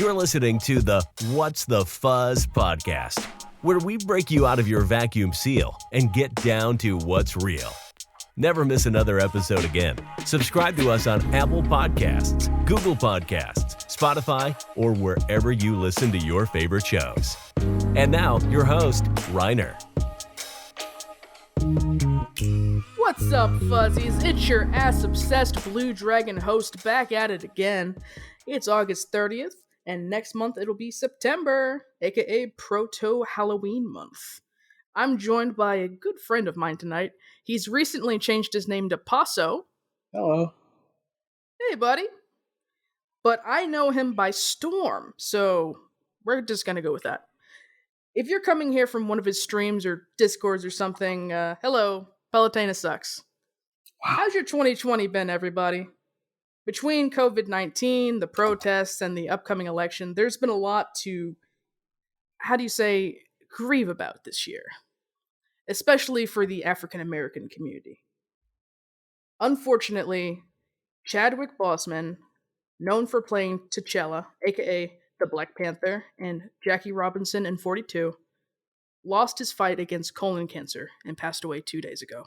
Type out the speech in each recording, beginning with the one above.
You're listening to the What's the Fuzz podcast, where we break you out of your vacuum seal and get down to what's real. Never miss another episode again. Subscribe to us on Apple Podcasts, Google Podcasts, Spotify, or wherever you listen to your favorite shows. And now, your host, Reiner. What's up, fuzzies? It's your ass-obsessed Blue Dragon host back at it again. It's August 30th, and next month it'll be September, aka Proto-Halloween month. I'm joined by a good friend of mine tonight. He's recently changed his name to Posso. Hello. Hey, buddy. But I know him by Storm, so we're just gonna go with that. If you're coming here from one of his streams or Discords or something, hello, Palutena sucks. Wow. How's your 2020 been, everybody? Between COVID-19, the protests, and the upcoming election, there's been a lot to, grieve about this year. Especially for the African-American community. Unfortunately, Chadwick Boseman, known for playing T'Challa, aka the Black Panther, and Jackie Robinson in 42, lost his fight against colon cancer and passed away 2 days ago.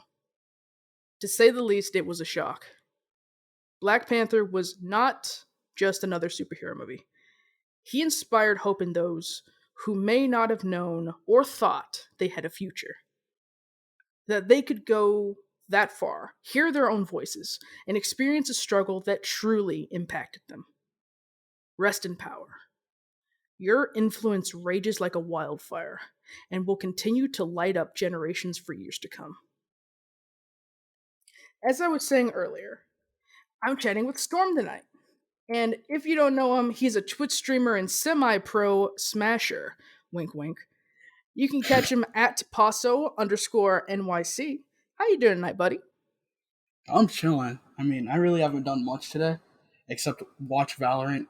To say the least, it was a shock. Black Panther was not just another superhero movie. He inspired hope in those who may not have known or thought they had a future. That they could go that far, hear their own voices, and experience a struggle that truly impacted them. Rest in power. Your influence rages like a wildfire and will continue to light up generations for years to come. As I was saying earlier, I'm chatting with Storm tonight. And if you don't know him, he's a Twitch streamer and semi-pro smasher. Wink, wink. You can catch him at Posso_NYC. How you doing tonight, buddy? I'm chilling. I mean, I really haven't done much today, except watch Valorant.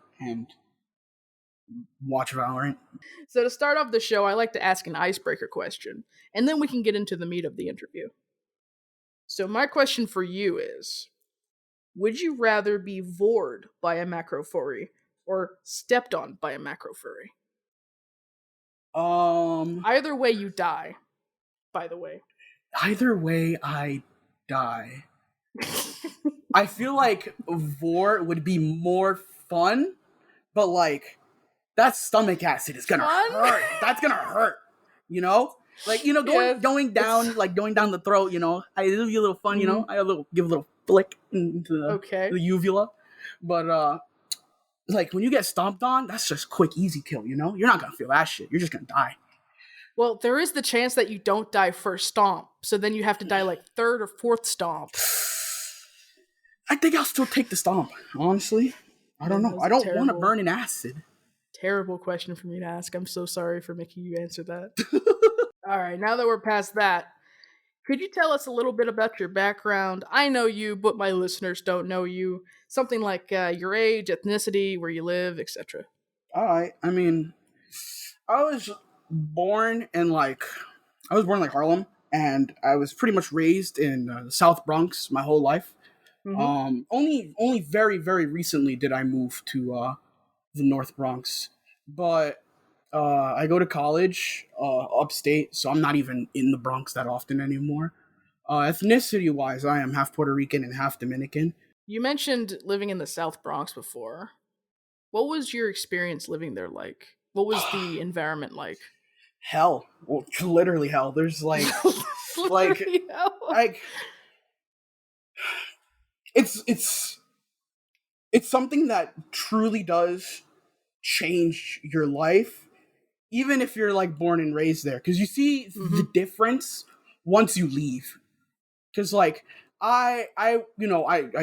So to start off the show, I like to ask an icebreaker question, and then we can get into the meat of the interview. So my question for you is, would you rather be vored by a macro furry or stepped on by a macro furry? Either way you die, by the way. Either way I die. I feel like vor would be more fun, but like that stomach acid is gonna hurt. That's gonna hurt. You know? Like, going down the throat, it'll be a little fun, give a little flick into the uvula. But like when you get stomped on, that's just quick, easy kill, You're not gonna feel that shit. You're just gonna die. Well, there is the chance that you don't die first stomp, so then you have to die like third or fourth stomp. I think I'll still take the stomp, honestly. I don't know. I don't want to burn in acid. Terrible question for me to ask. I'm so sorry for making you answer that. All right, now that we're past that, could you tell us a little bit about your background? I know you, but my listeners don't know you. Something like your age, ethnicity, where you live, etc. All right. I mean, I was born in Harlem, and I was pretty much raised in the South Bronx my whole life. Mm-hmm. Only very, very recently did I move to the North Bronx, but I go to college upstate, so I'm not even in the Bronx that often anymore. Ethnicity-wise, I am half Puerto Rican and half Dominican. You mentioned living in the South Bronx before. What was your experience living there like? What was the environment like? Hell. Well, literally hell. There's hell. It's something that truly does change your life, even if you're born and raised there, because you see the difference once you leave. Because I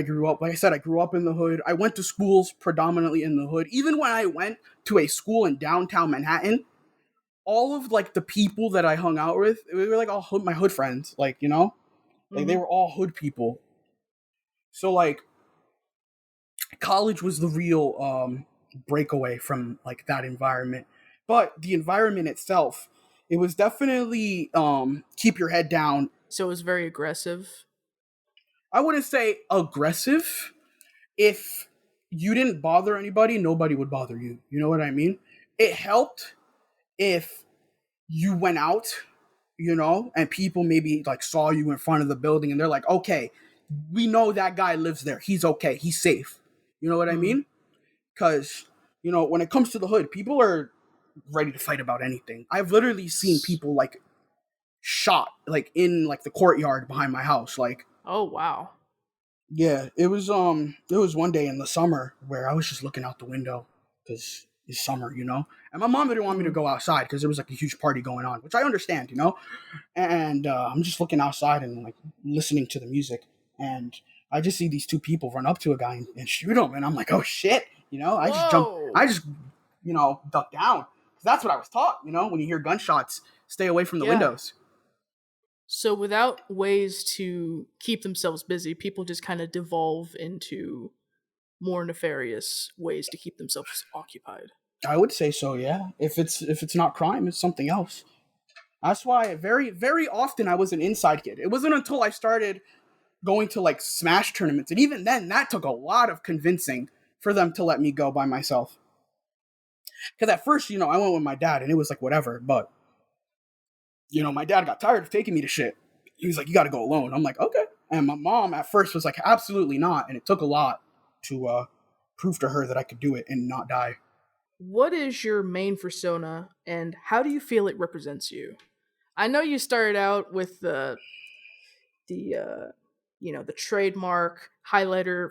grew up, like I said, I grew up in the hood. I went to schools predominantly in the hood. Even when I went to a school in downtown Manhattan, all of the people that I hung out with, we were all my hood friends, they were all hood people. So college was the real breakaway from that environment. But the environment itself, it was definitely keep your head down. So it was very aggressive? I wouldn't say aggressive. If you didn't bother anybody, nobody would bother you. You know what I mean? It helped if you went out, and people maybe like saw you in front of the building and they're like, okay, we know that guy lives there. He's okay. He's safe. You know what I mean? Because, when it comes to the hood, people are ready to fight about anything. I've literally seen people like shot like in like the courtyard behind my house. Like, oh wow. Yeah, it was one day in the summer where I was just looking out the window because it's summer, and my mom didn't want me to go outside because there was like a huge party going on, which I understand, and I'm just looking outside and like listening to the music, and I just see these two people run up to a guy and shoot him, and I'm like, oh shit, I just duck down. That's what I was taught, when you hear gunshots, stay away from the windows. So without ways to keep themselves busy, people just kind of devolve into more nefarious ways to keep themselves occupied. I would say so, yeah. If it's not crime, it's something else. That's why very, very often I was an inside kid. It wasn't until I started going to like Smash tournaments, and even then, that took a lot of convincing for them to let me go by myself. Because at first, I went with my dad, and it was like whatever, but my dad got tired of taking me to shit. He was like, you got to go alone. I'm like, okay. And my mom at first was like, absolutely not. And it took a lot to prove to her that I could do it and not die. What is your main persona, and how do you feel it represents you? I know you started out with the trademark highlighter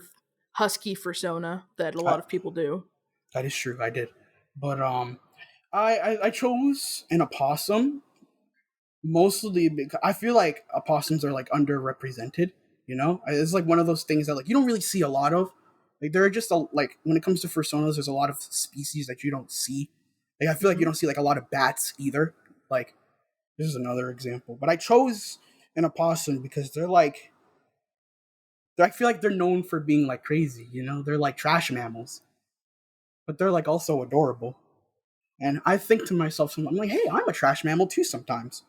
husky persona that a lot of people do. That is true. I did. But I chose an opossum. Mostly because I feel like opossums are like underrepresented, It's like one of those things that like you don't really see a lot of. Like there are just like when it comes to personas, there's a lot of species that you don't see. Like I feel like you don't see like a lot of bats either. Like this is another example. But I chose an opossum because I feel like they're known for being like crazy, They're like trash mammals. But they're like also adorable. And I think to myself, I'm like, hey, I'm a trash mammal too sometimes.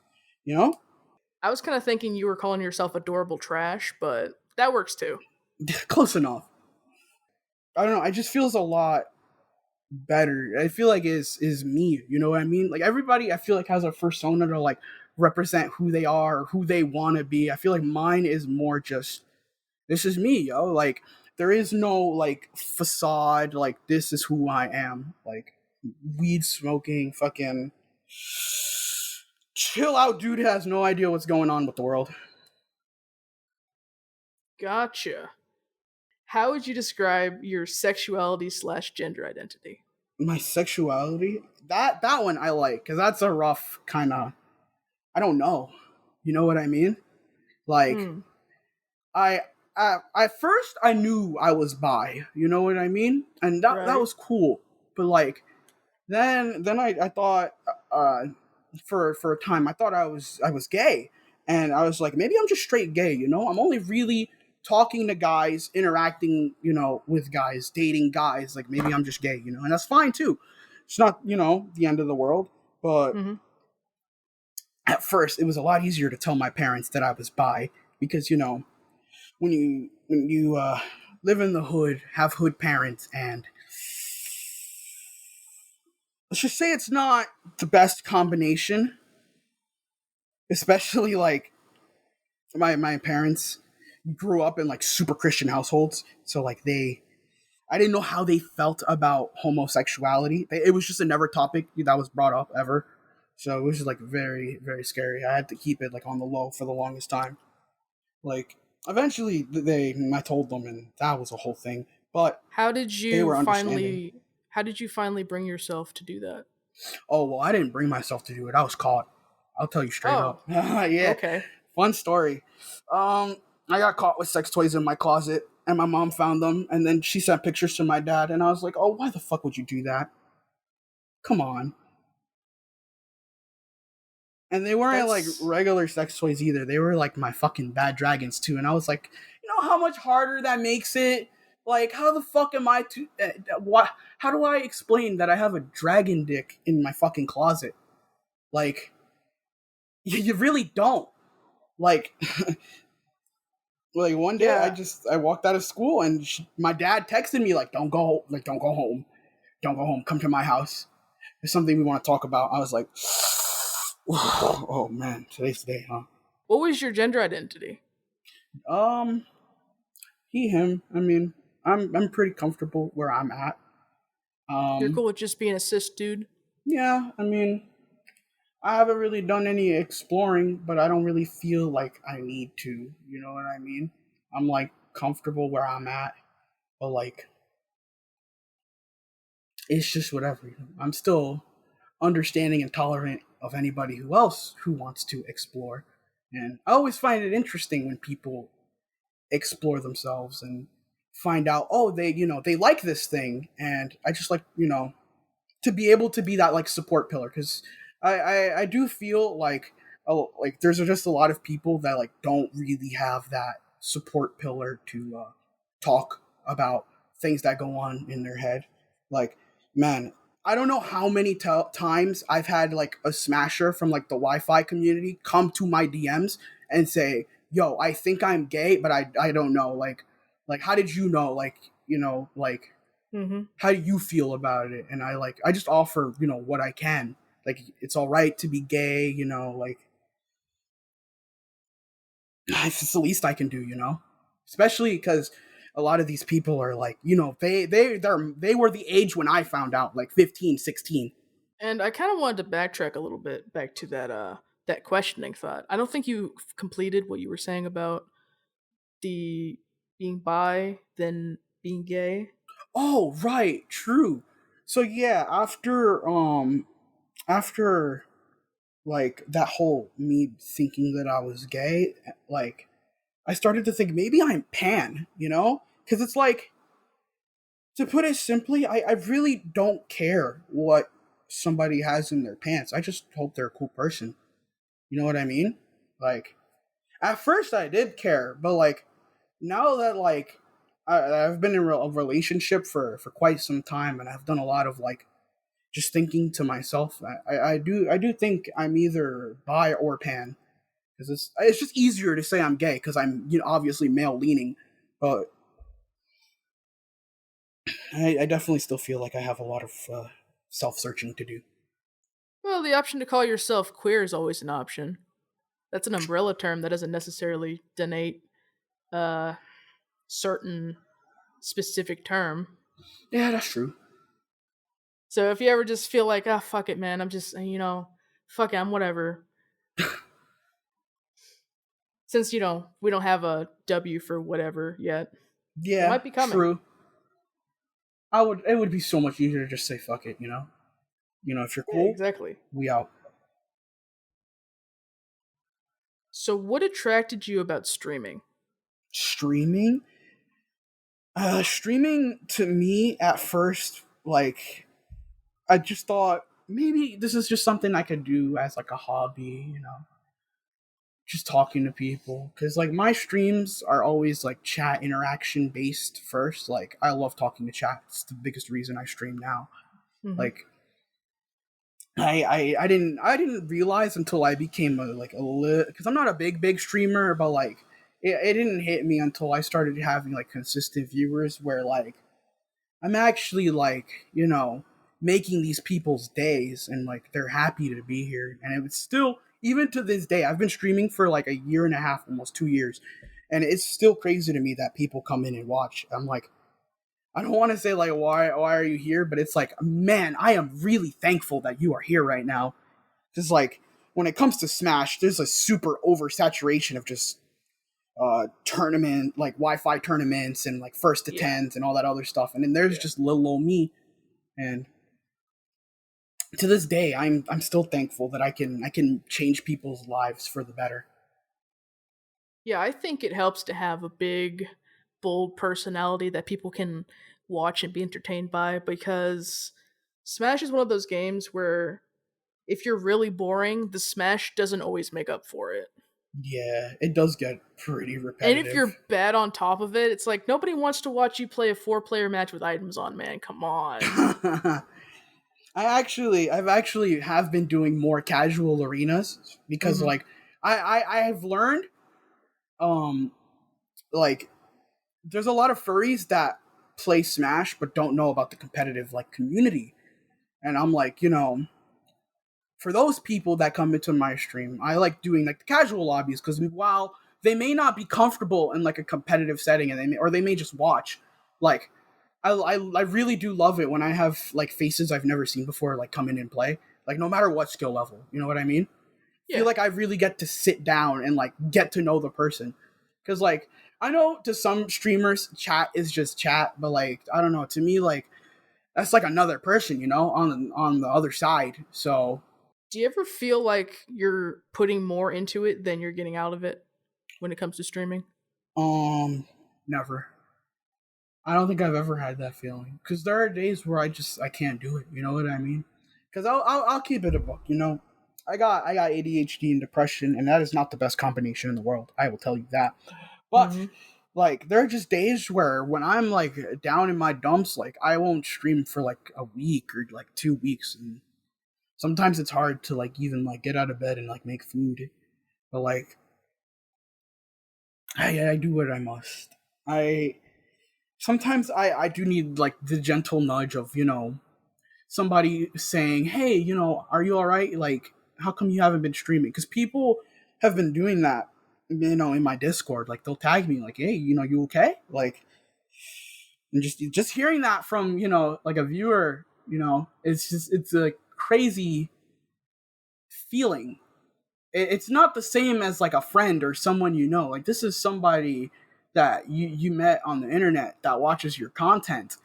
I was kind of thinking you were calling yourself adorable trash, but that works too. Close enough. I don't know. It just feels a lot better. I feel like is me. You know what I mean? Like everybody, I feel like has a persona to like represent who they are or who they want to be. I feel like mine is more just this is me, yo. Like there is no like facade. Like this is who I am. Like weed smoking, fucking chill out dude has no idea what's going on with the world. Gotcha. How would you describe your sexuality / gender identity? My sexuality? That one I like, because that's a rough kind of, I don't know. You know what I mean? Like, at first I knew I was bi, you know what I mean? And that was cool. But like, then I thought, for a time, I thought I was gay. And I was like, maybe I'm just straight gay, I'm only really talking to guys, interacting, with guys, dating guys. Like maybe I'm just gay, and that's fine too. It's not, the end of the world. But at first it was a lot easier to tell my parents that I was bi because, when you live in the hood, have hood parents, and let's just say it's not the best combination, especially like my parents grew up in like super Christian households. So like I didn't know how they felt about homosexuality. It was just a never topic that was brought up ever. So it was just like very, very scary. I had to keep it like on the low for the longest time. Like eventually I told them and that was a whole thing. But how did you finally bring yourself to do that? Oh, well, I didn't bring myself to do it. I was caught. I'll tell you straight up. Yeah. Okay. Fun story. I got caught with sex toys in my closet and my mom found them and then she sent pictures to my dad and I was like, oh, why the fuck would you do that? Come on. And they weren't like regular sex toys either. They were like my fucking bad dragons too. And I was like, you know how much harder that makes it? Like, how the fuck am I to... how do I explain that I have a dragon dick in my fucking closet? Like, you really don't. Like, Like one day, Yeah. I walked out of school and my dad texted me like, "Don't go, like don't go home, don't go home. Come to my house. There's something we want to talk about." I was like, "Oh man, today's the day, huh?" What was your gender identity? Um, he, him. I mean, I'm pretty comfortable where I'm at. You're Um, cool with just being a cis dude? yeah. I mean, I haven't really done any exploring, but I don't really feel like I need to. You know what I mean? I'm like comfortable where I'm at, but like it's just whatever. You know? I'm still understanding and tolerant of anybody who else who wants to explore. And I always find it interesting when people explore themselves and find out, oh, they like this thing. And I just like, to be able to be that like support pillar. Cause I do feel like, oh, like there's just a lot of people that like don't really have that support pillar to talk about things that go on in their head. Like, man, I don't know how many times I've had like a smasher from like the Wi-Fi community come to my DMs and say, "Yo, I think I'm gay, but I don't know. Like how did you know? Like like Mm-hmm. how do you feel about it?" And I just offer what I can. Like it's all right to be gay. Like it's the least I can do. Especially because a lot of these people are like they were the age when I found out, like 15, 16. And I kind of wanted to backtrack a little bit back to that questioning thought. I don't think you completed what you were saying about the being bi then being gay. Oh, right, true. So yeah, after like that whole me thinking that I was gay, like I started to think maybe I'm pan, because it's like, to put it simply, I really don't care what somebody has in their pants. I just hope they're a cool person. You know what I mean? Like, at first I did care, but like, now that like, I've been in a relationship for quite some time, and I've done a lot of like, just thinking to myself, I do think I'm either bi or pan, because it's just easier to say I'm gay because I'm obviously male leaning, but I definitely still feel like I have a lot of self searching to do. Well, the option to call yourself queer is always an option. That's an umbrella term that doesn't necessarily denote a certain specific term. Yeah, that's true. So if you ever just feel like, ah, fuck it, man, I'm just, fuck it, I'm whatever. Since, we don't have a W for whatever yet, it Yeah, might be coming. true. It would be so much easier to just say fuck it, if you're Yeah, cool, exactly. we out. So what attracted you about streaming? Streaming? Streaming to me at first, like, I just thought maybe this is just something I could do as like a hobby, just talking to people. Cause like my streams are always like chat interaction based first. Like I love talking to chat. It's the biggest reason I stream now. Mm-hmm. Like I didn't realize until I became a little, because I'm not a big streamer, but like it didn't hit me until I started having like consistent viewers where like I'm actually like making these people's days, and like they're happy to be here. And it was still, even to this day, I've been streaming for like a year and a half, almost 2 years, and it's still crazy to me that people come in and watch. I'm like, I don't want to say like why are you here, but it's like, man, I am really thankful that you are here right now. Just like when it comes to Smash, there's a super oversaturation of just tournament, like Wi-Fi tournaments and like first to Yeah. tens and all that other stuff, and then there's just little old me. And to this day, I'm still thankful that I can change people's lives for the better. Yeah, I think it helps to have a big, bold personality that people can watch and be entertained by, because Smash is one of those games where if you're really boring, the Smash doesn't always make up for it. Yeah, it does get pretty And if repetitive. you're bad on top of it, it's like nobody wants to watch you play a 4-player match with items on, man. Come on. I've actually have been doing more casual arenas because Mm-hmm. like I have learned um like there's a lot of furries that play Smash but don't know about the competitive like community. And I'm like, for those people that come into my stream, I like doing like the casual lobbies because while they may not be comfortable in like a competitive setting, and they may just watch, like I really do love it when I have like faces I've never seen before like come in and play, like no matter what skill level, you know what I mean? I feel like I really get to sit down and like get to know the person, because like I know to some streamers chat is just chat, but like I don't know, to me like that's like another person, on the other side. So Do you ever feel like you're putting more into it than you're getting out of it when it comes to streaming? never. I don't think I've ever had that feeling, because there are days where I can't do it. You know what I mean? Because I'll keep it a book. I got ADHD and depression, and that is not the best combination in the world. I will tell you that. But like, there are just days where when I'm like down in my dumps, like I won't stream for like a week or like 2 weeks, and sometimes it's hard to like even like get out of bed and like make food. But like, I do what I must. I sometimes I do need like the gentle nudge of somebody saying, hey, are you all right? Like, how come you haven't been streaming? Because people have been doing that, in my Discord. Like, they'll tag me like, hey, you okay? Like, and just hearing that from like a viewer, it's a crazy feeling. It's not the same as like a friend or someone like this is somebody that you met on the internet that watches your content,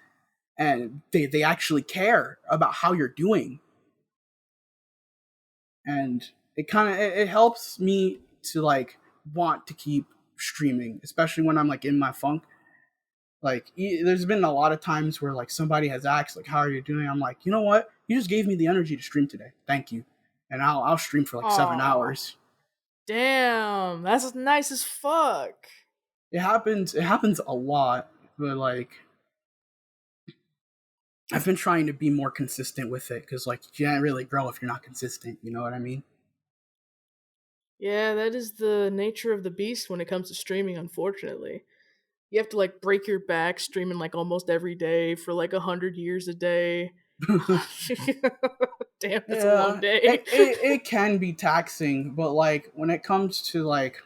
and they actually care about how you're doing. And it helps me to like want to keep streaming, especially when I'm like in my funk. Like there's been a lot of times where like somebody has asked like, how are you doing? I'm like, you know what, you just gave me the energy to stream today, thank you. And I'll stream for like 7 hours. Damn, that's nice as fuck. It happens a lot, but like I've been trying to be more consistent with it, because like you can't really grow if you're not consistent, you know what I mean? Yeah, that is the nature of the beast when it comes to streaming, unfortunately. You have to like break your back streaming like almost every day for like 100 years a day. Damn, that's a long day. It can be taxing, but like when it comes to like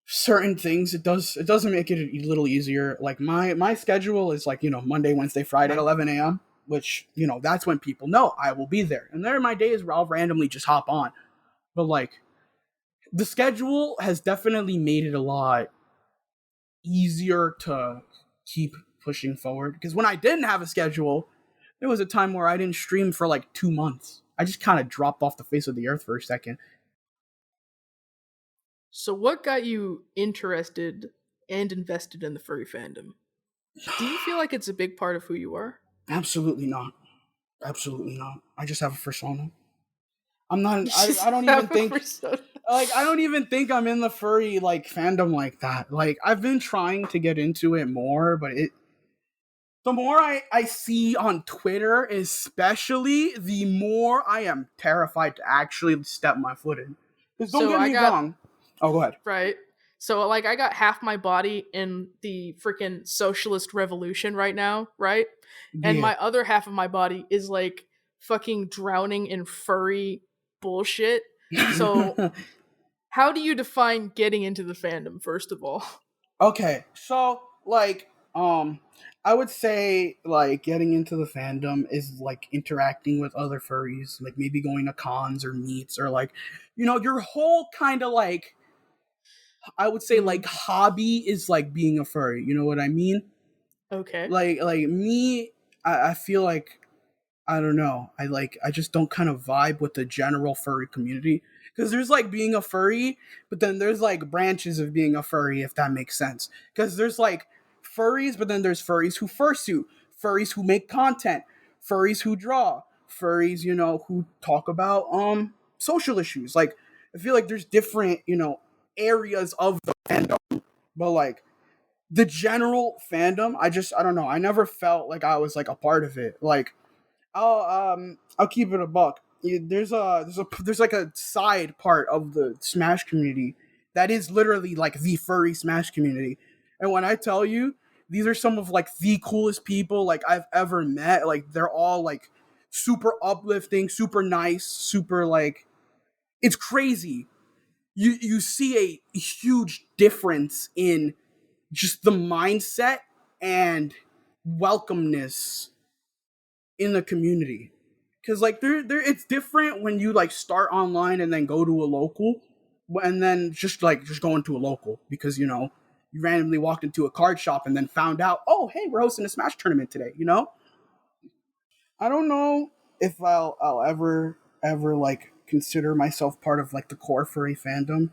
certain things, it doesn't make it a little easier. Like my schedule is like Monday, Wednesday, Friday at 11 a.m., which that's when people know I will be there, and there are my days where I'll randomly just hop on. But like the schedule has definitely made it a lot easier to keep pushing forward, because when I didn't have a schedule, there was a time where I didn't stream for like 2 months. I just kind of dropped off the face of the earth for a second. So what got you interested and invested in the furry fandom? Do you feel like it's a big part of who you are? Absolutely not. Absolutely not. I just have a persona. I'm not. I don't even think. Like, I don't even think I'm in the furry like fandom like that. Like, I've been trying to get into it more, but the more I see on Twitter, especially, the more I am terrified to actually step my foot in. Because don't get me wrong. Oh, go ahead. Right. So, like, I got half my body in the freaking socialist revolution right now, right? Yeah. And my other half of my body is, like, fucking drowning in furry bullshit. So, how do you define getting into the fandom, first of all? Okay, so, like, I would say, like, getting into the fandom is, like, interacting with other furries, like, maybe going to cons or meets, or, like, your whole kind of, like, I would say, like, hobby is, like, being a furry, you know what I mean? Okay. Like me, I feel like, I don't know, I just don't kind of vibe with the general furry community, because there's, like, being a furry, but then there's, like, branches of being a furry, if that makes sense, because there's, like, furries, but then there's furries who fursuit, furries who make content, furries who draw, furries, who talk about, social issues. Like, I feel like there's different, areas of the fandom, but like the general fandom, I don't know, I never felt like I was like a part of it. Like, I'll keep it a buck. There's like a side part of the Smash community that is literally like the furry Smash community. And when I tell you, these are some of like the coolest people like I've ever met. Like they're all like super uplifting, super nice, super like, it's crazy. You see a huge difference in just the mindset and welcomeness in the community. Because like there it's different when you like start online and then go to a local, and then just go into a local because you randomly walked into a card shop and then found out, oh hey, we're hosting a Smash tournament today. I don't know if I'll ever like consider myself part of like the core furry fandom,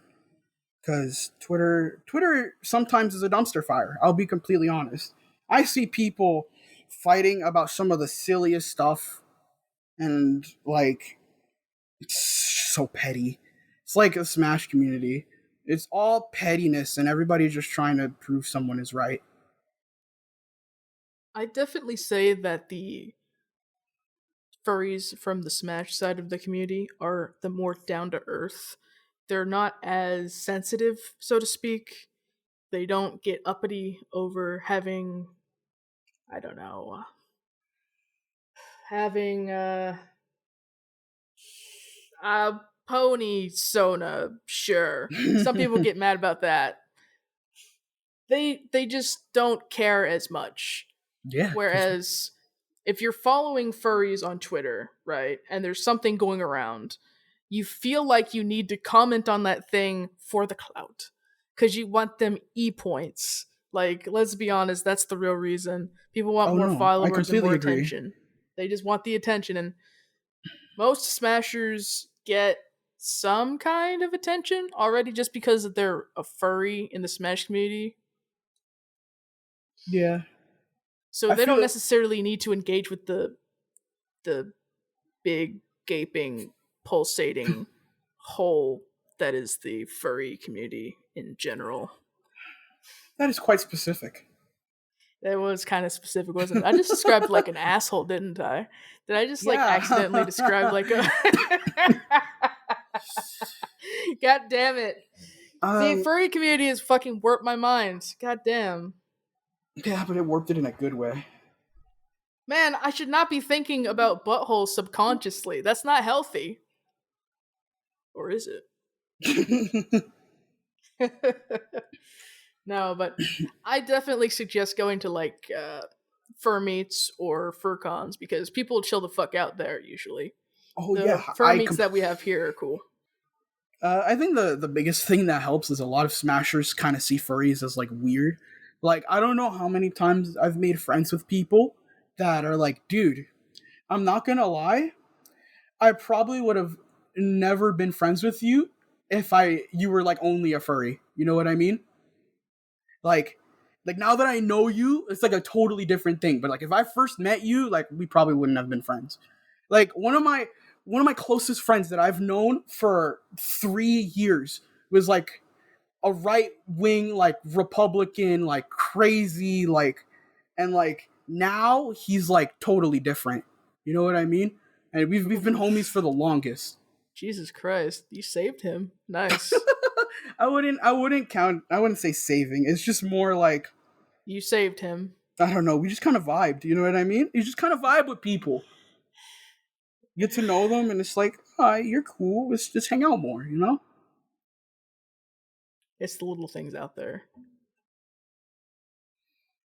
because Twitter sometimes is a dumpster fire. I'll be completely honest. I see people fighting about some of the silliest stuff, and like it's so petty. It's like a Smash community. It's all pettiness, and everybody's just trying to prove someone is right. I definitely say that the furries from the Smash side of the community are the more down to earth. They're not as sensitive, so to speak. They don't get uppity over having, I don't know, having a pony Sona. Sure, some people get mad about that. They just don't care as much. Yeah. Whereas if you're following furries on Twitter, right, and there's something going around, you feel like you need to comment on that thing for the clout because you want them points. Like, let's be honest, that's the real reason. People want more followers and more attention. They just want the attention, and most Smashers get some kind of attention already just because they're a furry in the Smash community. Yeah. So they don't necessarily need to engage with the big, gaping, pulsating hole that is the furry community in general. That is quite specific. That was kind of specific, wasn't it? I just described like an asshole, didn't I? Did I just like accidentally describe like a... God damn it. The furry community has fucking warped my mind. God damn. Yeah, but it warped it in a good way. Man, I should not be thinking about buttholes subconsciously. That's not healthy. Or is it? No, but I definitely suggest going to like fur meets or fur cons because people chill the fuck out there usually. Oh, the fur meets that we have here are cool. I think the biggest thing that helps is a lot of Smashers kind of see furries as like weird. Like, I don't know how many times I've made friends with people that are like, dude, I'm not gonna lie, I probably would have never been friends with you if you were like only a furry. You know what I mean? Like now that I know you, it's like a totally different thing. But like if I first met you, like we probably wouldn't have been friends. Like one of my closest friends that I've known for 3 years was like a right wing, like Republican, like crazy, like, and like now he's like totally different. You know what I mean? And we've been homies for the longest. Jesus Christ, you saved him. Nice. I wouldn't say saving. It's just more like you saved him. I don't know. We just kind of vibed. You know what I mean? You just kind of vibe with people. You get to know them, and it's like, all right, you're cool. Let's just hang out more. You know? It's the little things out there.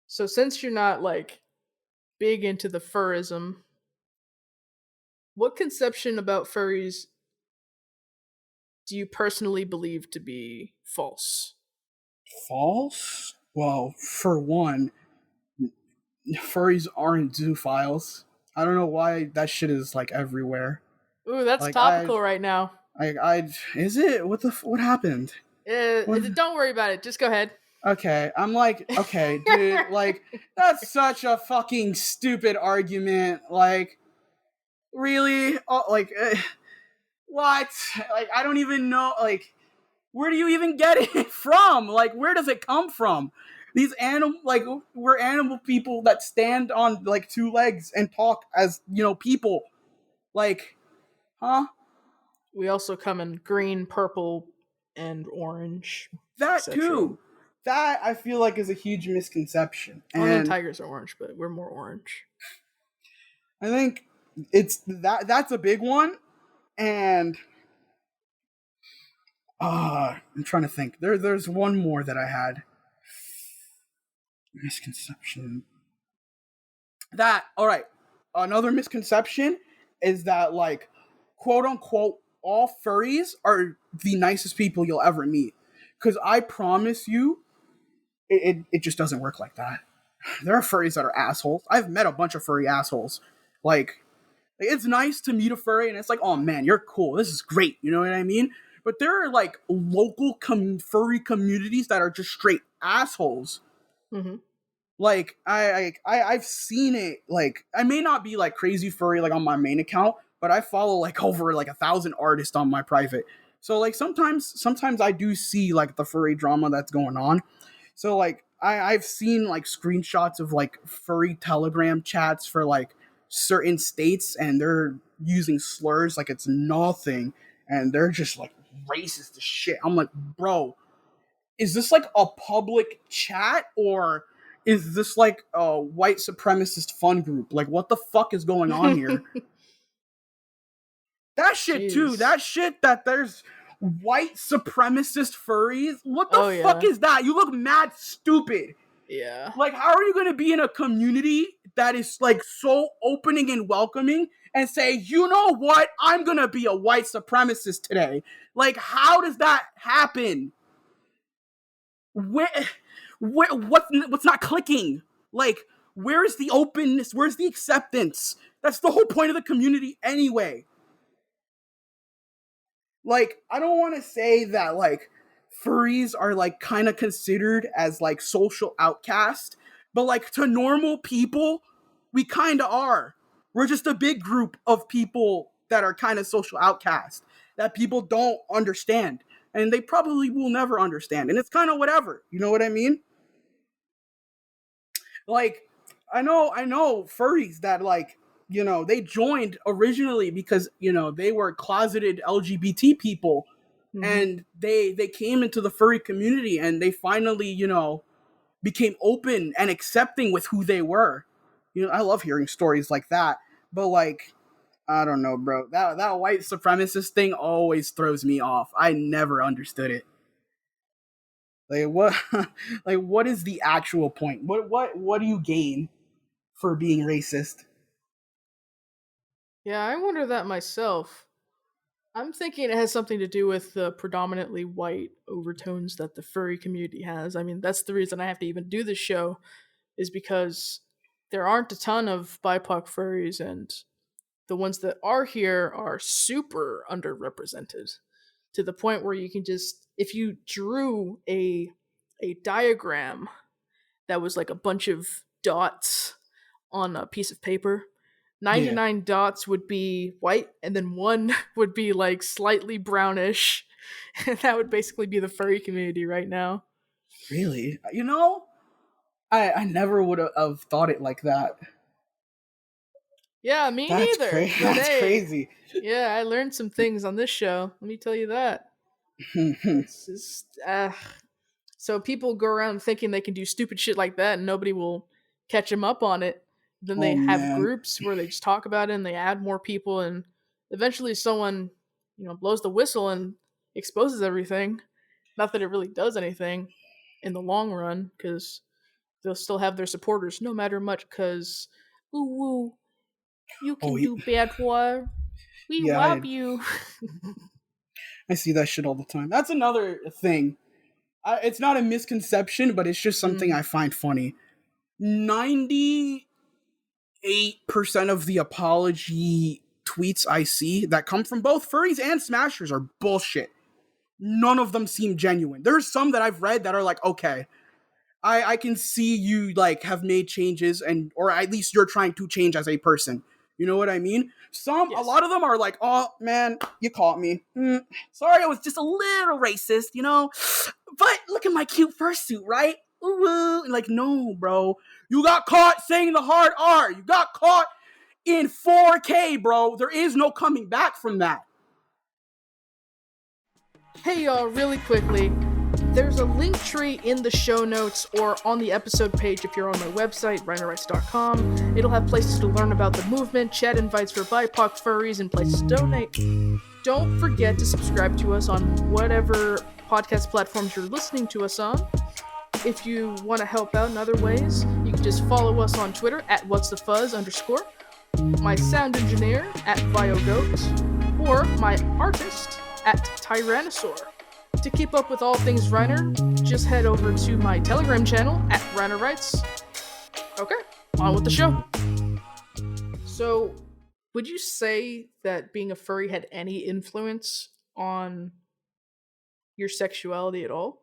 So since you're not like big into the furrism, what conception about furries do you personally believe to be false? False? Well, for one, furries aren't zoophiles. I don't know why that shit is like everywhere. Ooh, that's like, topical right now. Is it? What happened? Don't worry about it. Just go ahead. Okay, I'm like, okay, dude, like, that's such a fucking stupid argument. Like, really? Oh, like, what? Like, I don't even know, like, where do you even get it from? Like, where does it come from? These we're animal people that stand on, like, 2 legs and talk as, people. Like, huh? We also come in green, purple, and orange. That etc. too. That I feel like is a huge misconception. I mean, And tigers are orange, but we're more orange. I think it's that's a big one. And I'm trying to think. There's one more that I had. Misconception. That all right. Another misconception is that like quote unquote all furries are the nicest people you'll ever meet. Because I promise you, it just doesn't work like that. There are furries that are assholes. I've met a bunch of furry assholes. Like it's nice to meet a furry and it's like, oh man, you're cool. This is great. You know what I mean? But there are like local furry communities that are just straight assholes. Mm-hmm. Like I've seen it. Like I may not be like crazy furry like on my main account, but I follow like over like 1,000 artists on my private. So like sometimes I do see like the furry drama that's going on. So like I've seen like screenshots of like furry Telegram chats for like certain states, and they're using slurs like it's nothing, and they're just like racist as shit. I'm like, bro, is this like a public chat or is this like a white supremacist fun group? Like, what the fuck is going on here? That shit Jeez. too. That shit that there's white supremacist furries. What the fuck is that? You look mad stupid. Yeah. Like, how are you going to be in a community that is like so opening and welcoming and say, you know what? I'm going to be a white supremacist today. Like, how does that happen? What's not clicking? Like, where's the openness? Where's the acceptance? That's the whole point of the community anyway. Like, I don't want to say that like furries are like kind of considered as like social outcast, but like to normal people, we kind of are. We're just a big group of people that are kind of social outcast that people don't understand, and they probably will never understand. And it's kind of whatever. You know what I mean? Like, I know furries that like, you know, they joined originally because, you know, they were closeted LGBT people, and they came into the furry community and they finally, you know, became open and accepting with who they were. You know, I love hearing stories like that. But like, I don't know, bro. That white supremacist thing always throws me off. I never understood it. Like what like what is the actual point? What do you gain for being racist? Yeah, I wonder that myself. I'm thinking it has something to do with the predominantly white overtones that the furry community has. I mean, that's the reason I have to even do this show, is because there aren't a ton of BIPOC furries, and the ones that are here are super underrepresented to the point where you can just, if you drew a diagram that was like a bunch of dots on a piece of paper, 99 dots would be white, and then one would be like slightly brownish. And that would basically be the furry community right now. Really? You know, I never would have thought it like that. Yeah, me neither. That's crazy. Yeah, I learned some things on this show. Let me tell you that. It's just, so people go around thinking they can do stupid shit like that and nobody will catch them up on it. Then they have groups where they just talk about it and they add more people, and eventually someone, you know, blows the whistle and exposes everything. Not that it really does anything in the long run, because they'll still have their supporters no matter much, because ooh woo, you can do bad war. We love you. I see that shit all the time. That's another thing. It's not a misconception, but it's just something I find funny. 98% of the apology tweets I see that come from both furries and smashers are bullshit. None of them seem genuine. There's some that I've read that are like, okay, I can see you like have made changes, and or at least you're trying to change as a person. You know what I mean? A lot of them are like, oh man, you caught me. Sorry, I was just a little racist, you know? But look at my cute fursuit, right? Ooh, like, no, bro. You got caught saying the hard R. You got caught in 4K, bro. There is no coming back from that. Hey y'all, really quickly, there's a link tree in the show notes or on the episode page if you're on my website, reinerrights.com. It'll have places to learn about the movement, chat invites for BIPOC furries, and places to donate. Don't forget to subscribe to us on whatever podcast platforms you're listening to us on. If you want to help out in other ways, you can just follow us on Twitter at whatsthefuzz_, my sound engineer at VioGoat, or my artist at Tyrannosaur. To keep up with all things Reiner, just head over to my Telegram channel at Reiner Writes. Okay, on with the show. So, would you say that being a furry had any influence on your sexuality at all?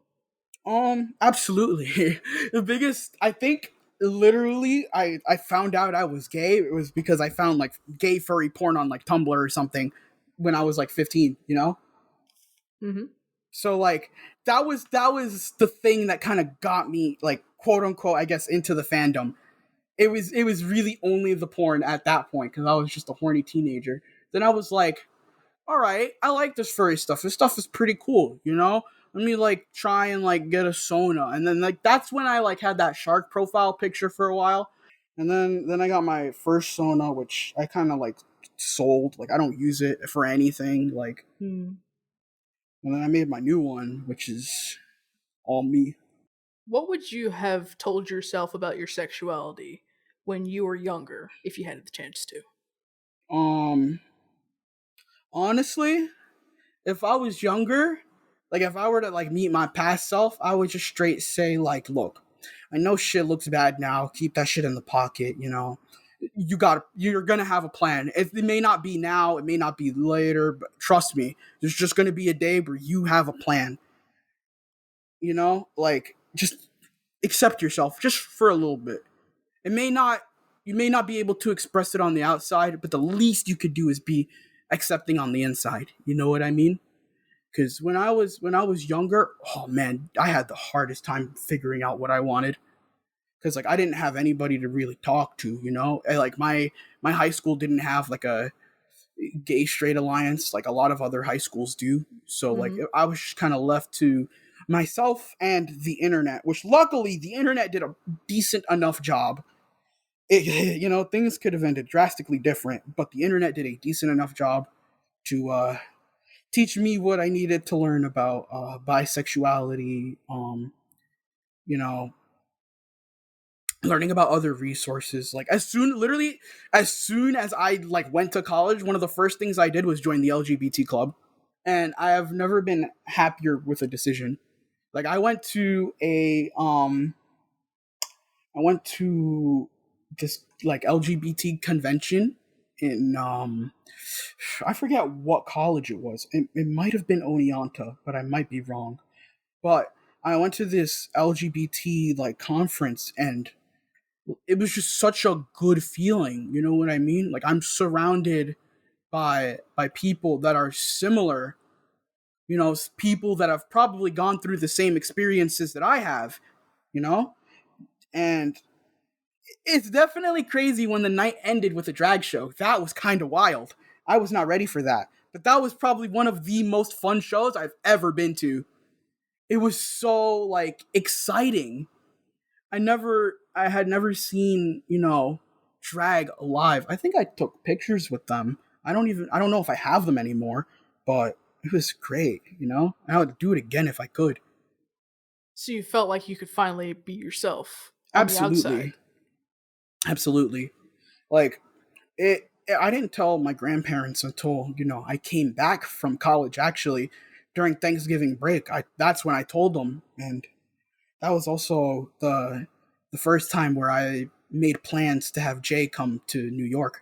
Absolutely. The biggest, I think, literally, I found out I was gay. It was because I found like gay furry porn on like Tumblr or something when I was like 15. You know. Mm-hmm. So like that was the thing that kind of got me like quote unquote I guess into the fandom. It was really only the porn at that point because I was just a horny teenager. Then I was like, all right, I like this furry stuff. This stuff is pretty cool, you know? Let me like try and like get a Sona. And then like that's when I like had that shark profile picture for a while. And then I got my first Sona, which I kind of like sold. Like I don't use it for anything. Like and then I made my new one, which is all me. What would you have told yourself about your sexuality when you were younger, if you had the chance to? Um Honestly, if I was younger, like if I were to like meet my past self, I would just straight say like, look, I know shit looks bad now. Keep that shit in the pocket, you know. You're gonna have a plan. It may not be now, it may not be later, but trust me, there's just gonna be a day where you have a plan. You know, like just accept yourself just for a little bit. It may not You may not be able to express it on the outside, but the least you could do is be accepting on the inside. You know what I mean? Because when I was younger, oh man, I had the hardest time figuring out what I wanted. Because like I didn't have anybody to really talk to, you know. And, like my high school didn't have like a gay straight alliance like a lot of other high schools do. So like Mm-hmm. I was just kind of left to myself and the internet, which luckily the internet did a decent enough job. You know, things could have ended drastically different, but the internet did a decent enough job to teach me what I needed to learn about bisexuality. You know, learning about other resources. Like literally, as soon as I like went to college, one of the first things I did was join the LGBT club, and I have never been happier with a decision. Like I went to this like LGBT convention in I forget what college it was. It might have been Oneonta, but I might be wrong. But I went to this LGBT like conference and it was just such a good feeling, you know what I mean? Like I'm surrounded by people that are similar, you know, people that have probably gone through the same experiences that I have, you know? And it's definitely crazy when the night ended with a drag show. That was kind of wild. I was not ready for that. But that was probably one of the most fun shows I've ever been to. It was so like exciting. I had never seen, you know, drag live. I think I took pictures with them. I don't know if I have them anymore, but it was great, you know? I would do it again if I could. So you felt like you could finally be yourself on the outside. Absolutely. Absolutely. Like I didn't tell my grandparents until, you know, I came back from college actually during Thanksgiving break. I That's when I told them, and that was also the first time where I made plans to have Jay come to New York.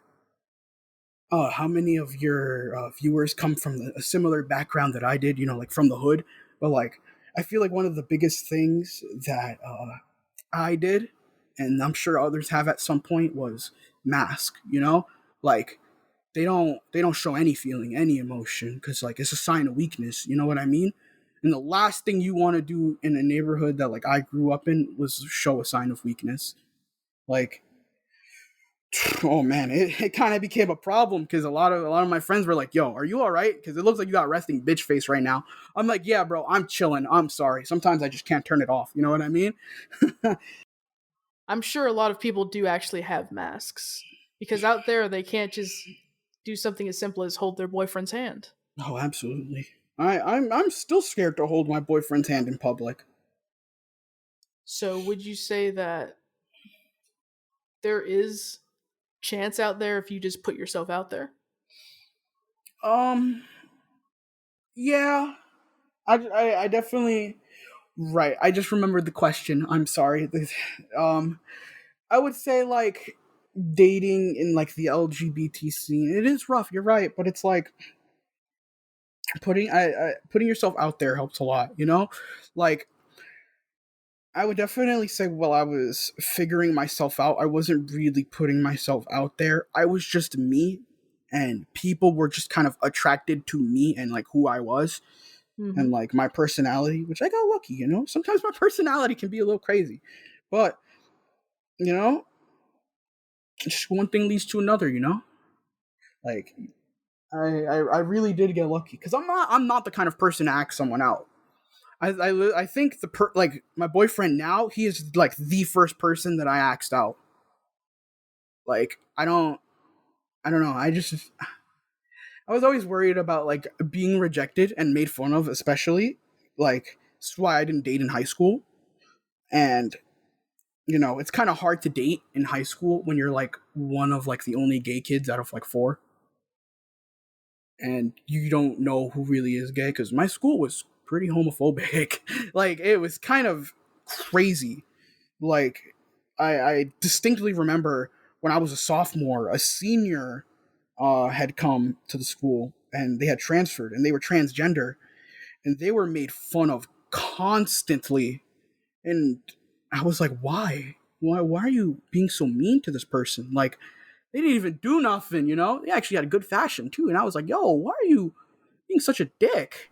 How many of your viewers come from a similar background that I did? You know, like from the hood. But like, I feel like one of the biggest things that I did, and I'm sure others have at some point, was mask. You know, like they don't show any feeling, any emotion, because like it's a sign of weakness. You know what I mean? And the last thing you want to do in a neighborhood that like I grew up in was show a sign of weakness. Like Oh man, it kind of became a problem because a lot of my friends were like, "Yo, are you all right? Because it looks like you got resting bitch face right now." I'm like, "Yeah, bro, I'm chilling. I'm sorry. Sometimes I just can't turn it off. You know what I mean?" I'm sure a lot of people do actually have masks because out there they can't just do something as simple as hold their boyfriend's hand. Oh, absolutely. I'm still scared to hold my boyfriend's hand in public. So would you say that there is chance out there if you just put yourself out there? Um, yeah, I definitely right. I just remembered the question. I'm sorry. Um, I would say like dating in like the LGBT scene. It is rough. You're right, but it's like putting yourself out there helps a lot. You know, like I would definitely say while I was figuring myself out, I wasn't really putting myself out there. I was just me, and people were just kind of attracted to me and like who I was and Hmm. like my personality, which I got lucky, you know? Sometimes my personality can be a little crazy, but you know, just one thing leads to another, you know? Like, I really did get lucky because I'm not the kind of person to ask someone out. I think like my boyfriend now, he is like the first person that I asked out. Like I don't know. I was always worried about like being rejected and made fun of, especially like that's why I didn't date in high school. And you know, it's kind of hard to date in high school when you're like one of like the only gay kids out of like four, and you don't know who really is gay because my school was pretty homophobic. Like it was kind of crazy. Like I distinctly remember when I was a sophomore, a senior had come to the school and they had transferred and they were transgender and they were made fun of constantly. And I was like, why? Why are you being so mean to this person? Like, they didn't even do nothing, you know? They actually had a good fashion too. And I was like, yo, why are you being such a dick?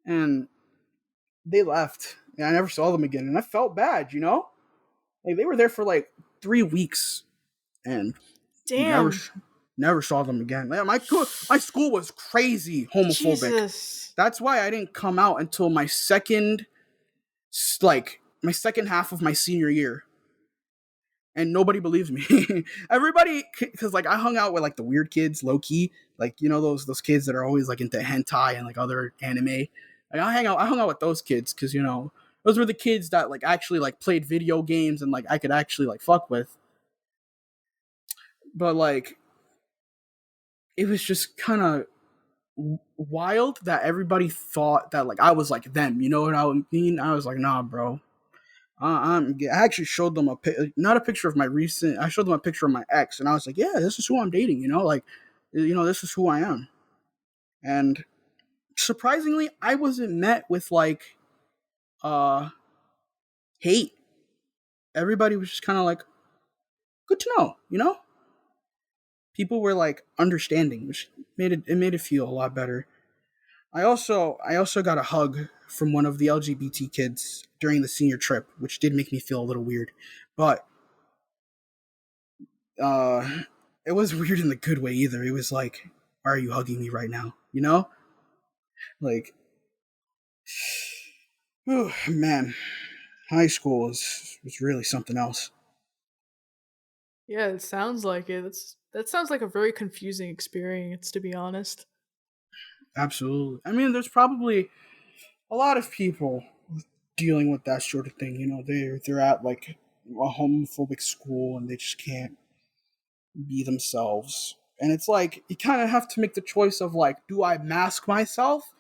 And they left. And I never saw them again. And I felt bad, you know? Like, they were there for like 3 weeks and never Damn. never saw them again. Like, my school was crazy homophobic. Jesus. That's why I didn't come out until like my second half of my senior year, and nobody believes me. Everybody, because like I hung out with like the weird kids, low key, like you know those kids that are always like into hentai and like other anime. Like I hung out with those kids because you know those were the kids that like actually like played video games and like I could actually like fuck with. But like it was just kind of wild that everybody thought that like I was like them. You know what I mean? I was like, nah, bro. I actually showed them not a picture of my recent. I showed them a picture of my ex, and I was like, "Yeah, this is who I'm dating." You know, like, you know, this is who I am. And surprisingly, I wasn't met with like uh hate. Everybody was just kind of like, "Good to know," you know. People were like understanding, which made it feel a lot better. I also got a hug from one of the LGBT kids during the senior trip, which did make me feel a little weird, but uh it wasn't weird in the good way either. It was like, why are you hugging me right now? You know? Like, oh man, high school was really something else. Yeah, it sounds like it. That sounds like a very confusing experience, to be honest. Absolutely. I mean, there's probably a lot of people dealing with that sort of thing. You know, they're at like a homophobic school and they just can't be themselves. And it's like you kind of have to make the choice of like, do I mask myself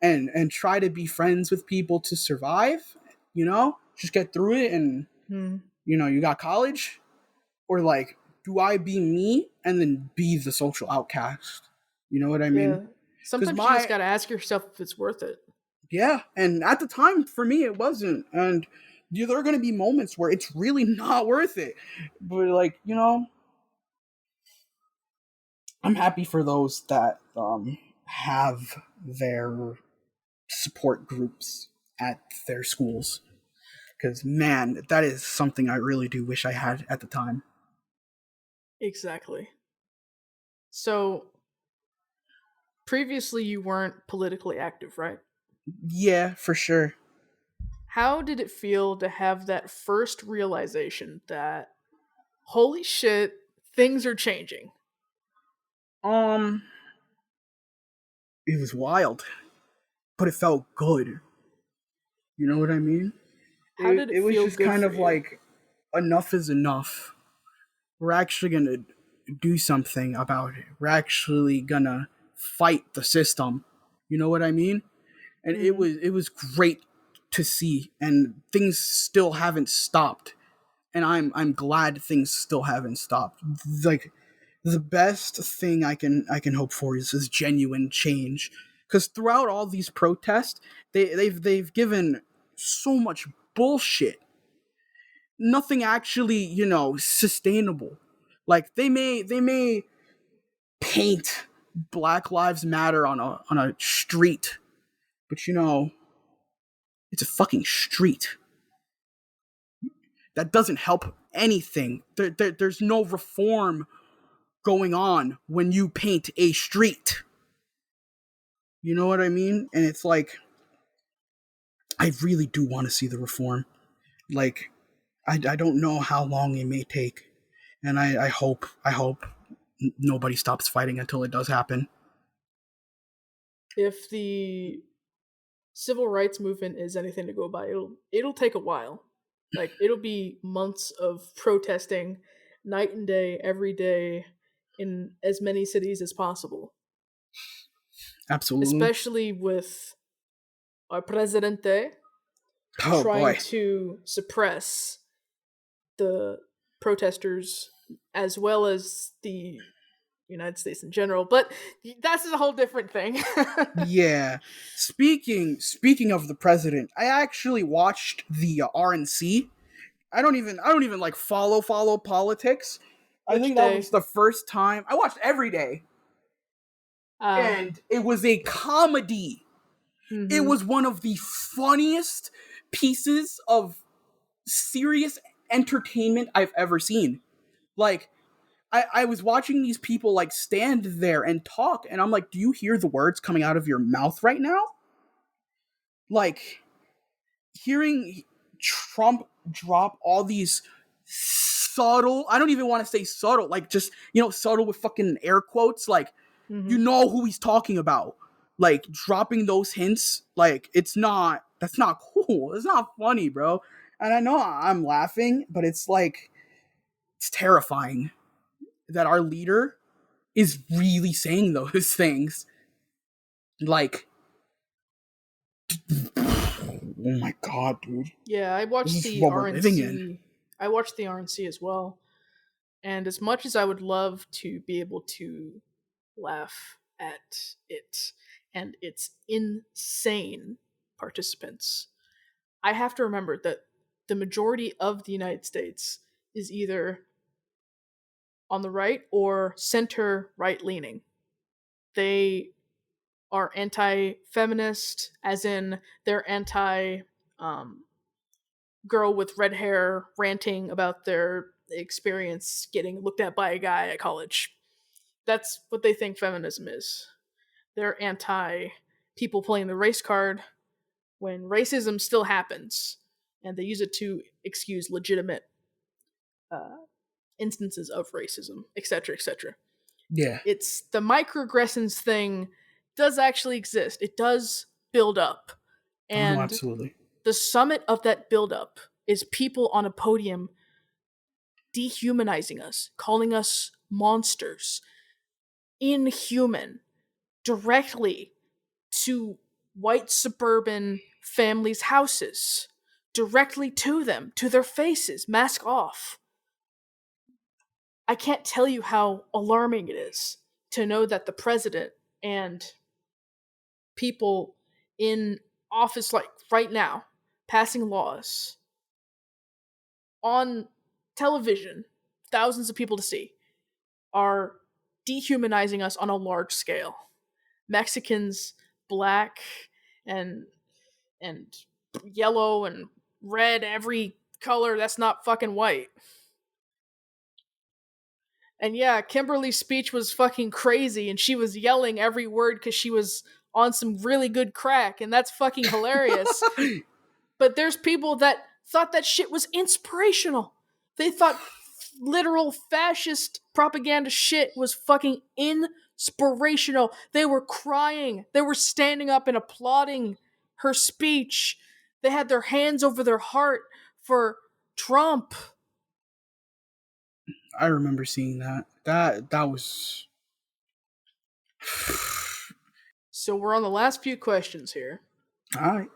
and try to be friends with people to survive? You know, just get through it, and Hmm. you know you got college, or like, do I be me and then be the social outcast? You know what I mean? Yeah. Because Sometimes you just my gotta ask yourself if it's worth it. yeah, and at the time for me it wasn't, and there are going to be moments where it's really not worth it. But like you know, I'm happy for those that have their support groups at their schools, because man, that is something I really do wish I had at the time. Exactly. So previously you weren't politically active, right? Yeah, for sure. How did it feel to have that first realization that, holy shit, things are changing? Um, it was wild, but it felt good. You know what I mean? How did it It was feel just good kind for of you? like enough is enough. We're actually gonna do something about it. We're actually gonna fight the system. You know what I mean? And Mm-hmm. it was great to see, and things still haven't stopped. And I'm glad things still haven't stopped. Like the best thing I can hope for is genuine change. Because throughout all these protests, they've given so much bullshit. Nothing actually, sustainable. Like they may paint Black Lives Matter on a street, but it's a fucking street. That doesn't help anything. There's no reform going on when you paint a street. You know what I mean? And it's like, I really do want to see the reform. Like, I don't know how long it may take. And I hope nobody stops fighting until it does happen. If the civil rights movement is anything to go by, it'll take a while. Like it'll be months of protesting night and day every day in as many cities as possible. Absolutely. Especially with our presidente Oh trying boy. to suppress the protesters as well as the United States in general, but that's a whole different thing. Yeah. Speaking of the president, I actually watched the RNC. I don't even like follow politics. I Which think that day? was the first time I watched every day, Uh, and it was a comedy. It mm-hmm. was one of the funniest pieces of serious entertainment I've ever seen. Like, I was watching these people like stand there and talk, and I'm like, do you hear the words coming out of your mouth right now? Like, hearing Trump drop all these subtle, I don't even want to say subtle, like just, subtle with fucking air quotes, like, Mm-hmm. you know who he's talking about. Like, dropping those hints, like, that's not cool. It's not funny, bro. And I know I'm laughing, but it's like, it's terrifying that our leader is really saying those things. Like, oh my god, dude. Yeah, This is what we're living in. I watched the RNC as well. And as much as I would love to be able to laugh at it and its insane participants, I have to remember that the majority of the United States is either on the right or center right leaning. They are anti feminist, as in they're anti um, girl with red hair ranting about their experience getting looked at by a guy at college. That's what they think feminism is. They're anti people playing the race card when racism still happens, and they use it to excuse legitimate uh, instances of racism, etc., etc. Yeah. It's the microaggressions thing does actually exist. It does build up, Oh no, and absolutely. the summit of that buildup is people on a podium dehumanizing us, calling us monsters, inhuman, directly to white suburban families' houses, directly to them, to their faces, mask off. I can't tell you how alarming it is to know that the president and people in office, like right now, passing laws on television, thousands of people to see, are dehumanizing us on a large scale. Mexicans, black, and and yellow and red, every color that's not fucking white. And yeah, Kimberly's speech was fucking crazy, and she was yelling every word because she was on some really good crack, and that's fucking hilarious. But there's people that thought that shit was inspirational. They thought literal fascist propaganda shit was fucking inspirational. They were crying. They were standing up and applauding her speech. They had their hands over their heart for Trump. I remember seeing that. That was. So we're on the last few questions here. All right.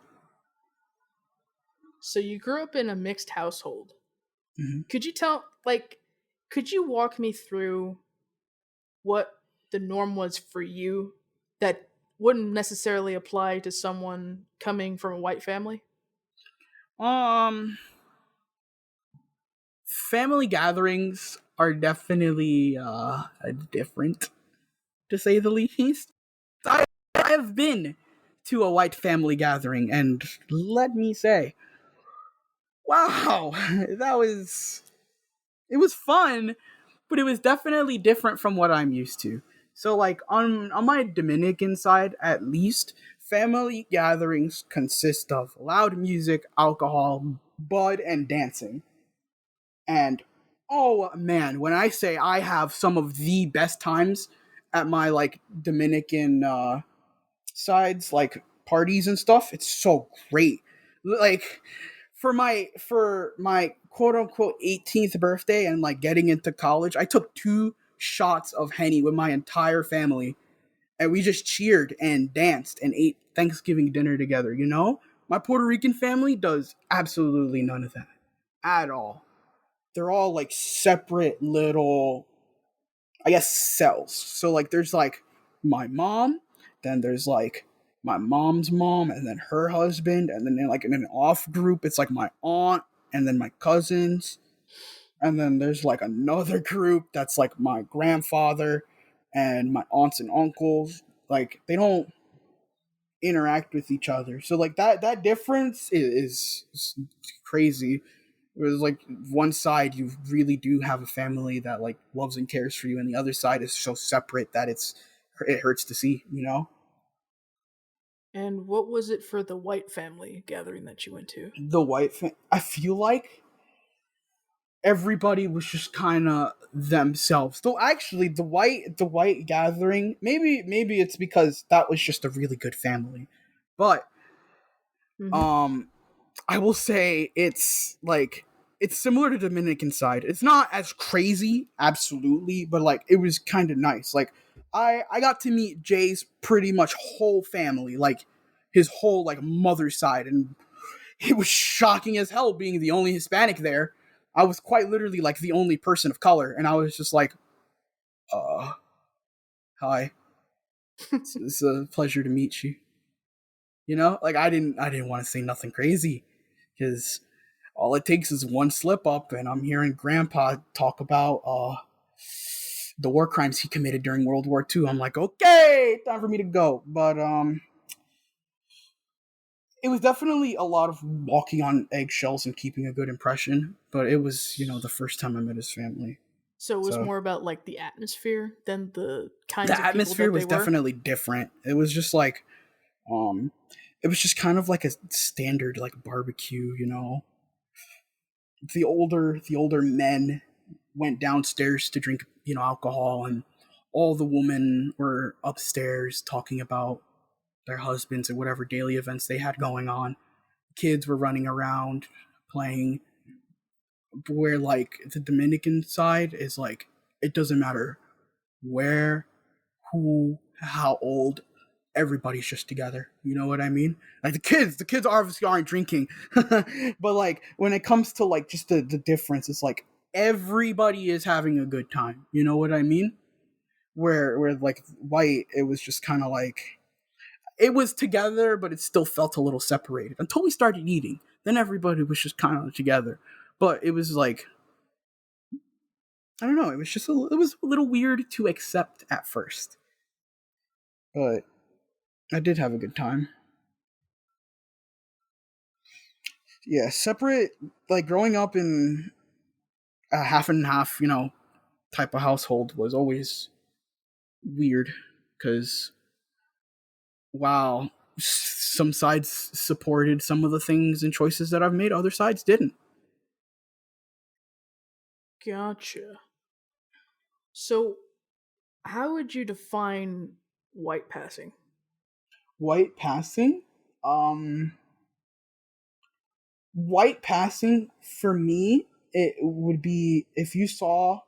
So you grew up in a mixed household. Mm-hmm. Could you walk me through what the norm was for you that wouldn't necessarily apply to someone coming from a white family? Family gatherings are definitely different, to say the least. I've been to a white family gathering, and let me say, wow, it was fun, but it was definitely different from what I'm used to. So like on my Dominican side at least, family gatherings consist of loud music, alcohol, bud, and dancing. And oh man, when I say I have some of the best times at my like Dominican sides, like parties and stuff, it's so great. Like for my quote unquote 18th birthday and like getting into college, I took 2 shots of Henny with my entire family, and we just cheered and danced and ate Thanksgiving dinner together, you know? My Puerto Rican family does absolutely none of that at all. They're all like separate little, I guess, cells. So like there's like my mom, then there's like my mom's mom, and then her husband, and then like in an off group, it's like my aunt, and then my cousins, and then there's like another group that's like my grandfather and my aunts and uncles. Like they don't interact with each other. So like that difference is crazy. It was like one side you really do have a family that like loves and cares for you, and the other side is so separate that it hurts to see, you know? And what was it for the white family gathering that you went to? I feel like everybody was just kind of themselves. Though actually the white gathering, maybe it's because that was just a really good family. But Mm-hmm. um I will say it's similar to Dominican side. It's not as crazy, absolutely, but like it was kind of nice. Like I got to meet Jay's pretty much whole family, like his whole like mother's side, and it was shocking as hell being the only Hispanic there. I was quite literally like the only person of color, and I was just like, uh, hi, it's a pleasure to meet you. You know, like I didn't want to say nothing crazy because all it takes is one slip up, and I'm hearing Grandpa talk about the war crimes he committed during World War II. I'm like, okay, time for me to go. But it was definitely a lot of walking on eggshells and keeping a good impression. But it was, the first time I met his family. So it was So more about like the atmosphere than the the kinds of people atmosphere that they was were. definitely different. It was just like, um, it was just kind of like a standard like barbecue, the older men went downstairs to drink, alcohol, and all the women were upstairs talking about their husbands and whatever daily events they had going on. Kids were running around playing. Where like the Dominican side is like it doesn't matter where, who, how old, everybody's just together. You know what I mean? Like the kids obviously aren't drinking, but like when it comes to like just the difference, it's like everybody is having a good time. You know what I mean? Where like white, it was just kind of like it was together, but it still felt a little separated until we started eating. Then everybody was just kind of together, but it was like I don't know. It was a little weird to accept at first, but I did have a good time. Yeah, separate, like growing up in a half and half, type of household was always weird because while some sides supported some of the things and choices that I've made, other sides didn't. Gotcha. So, how would you define white passing? White passing? Um, White passing for me, it would be if you saw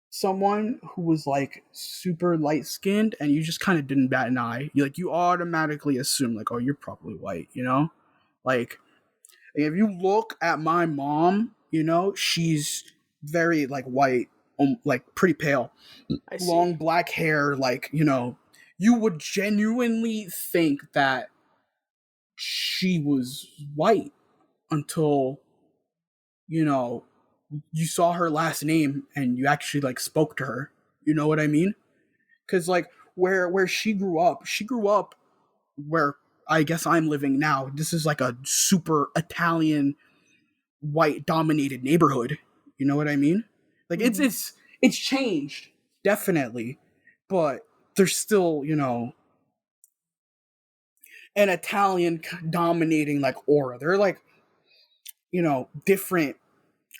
someone who was like super light skinned and you just kind of didn't bat an eye. You automatically assume like, oh, you're probably white, you know? Like if you look at my mom, she's very like white, like pretty pale, I see. long black hair, like, you would genuinely think that she was white until, you saw her last name and you actually like spoke to her. You know what I mean? Because like where she grew up where I guess I'm living now. This is like a super Italian white dominated neighborhood. You know what I mean? Like it's changed definitely, but there's still an Italian dominating like aura. They're like different